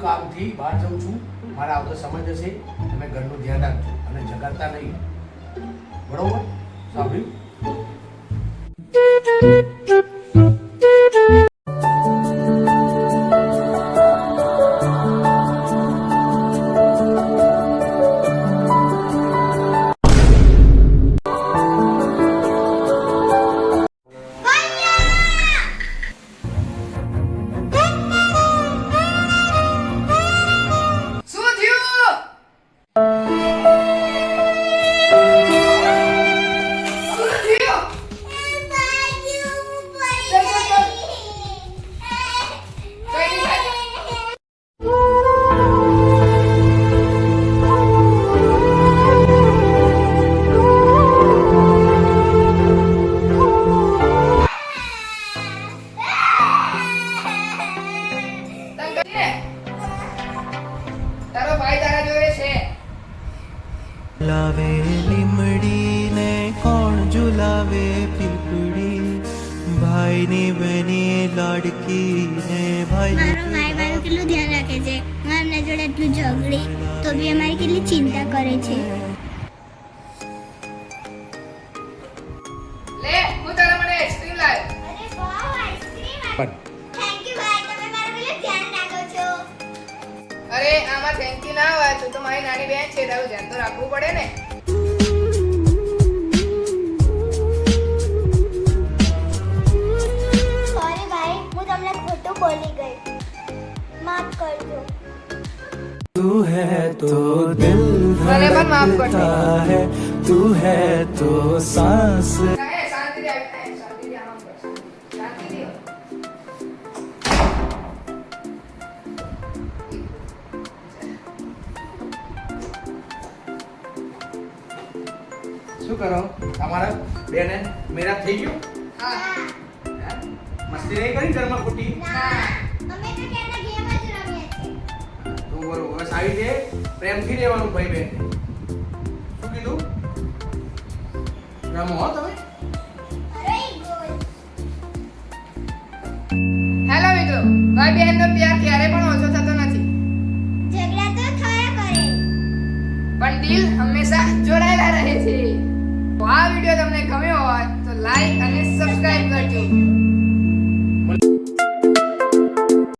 કામથી બહાર જાઉં છું, મારા આવતો સમય જશે, તમે ઘરનું ધ્યાન રાખજો અને જગાડતા નહીં, બરોબર? સાંભળ્યું? લાવે લીમડી ને કોણ ઝુલાવે પીપળી, ભાઈ ની બની લાડકી ને ભાઈ. મારો ભાઈ મારું કેટલું ધ્યાન રાખે છે, હું એમના જોડે એટલું ઝઘડી તો બી અમારી કેટલી ચિંતા કરે છે. લે હું તારા માટે આઈસ્ક્રીમ લાવ્યો. અરે વાવ, આઈસ્ક્રીમ. થેન્ક યુ ભાઈ, તમે મારું કેટલું ધ્યાન રાખો છો. અરે આમાં થેન્ક યુ ના હોય, તું તો મારી નાની બહેન છે, તારું ધ્યાન તો રાખવું પડે ને. સોરી ભાઈ, હું તમને ખોટું બોલી ગઈ, માફ કરજો. तू है तो दिल મને પણ માફ કરજો. धड़कता है, तू है તો सांस. શાંતિથી આવી, શાંતિથી આરામ કર, શાંતિથી હો. શું કરો તમારા બેને મેરા થઈ ગયું? હા હે? મસ્તી નહીં કરી ઘરમાં ખોટી? હા અમે તો ક્યારના ગેમ જ રમીએ છીએ. તો બરોબર, બસ આવી રીતે પ્રેમથી રહેવાનું ભાઈ બેન. શું કીધું? રમો હો તમે. અરે ગોલ. હેલો મિત્રો, ભાઈ બહેનનો પ્યાર ક્યારે પણ ઓછો થતો નથી, ઝઘડા તો થયા કરે, પણ દિલ હંમેશા જોડાયેલા રહે છે. તો આ વિડિયો તમને ગમ્યો હોય તો લાઈક અને સબસ્ક્રાઇબ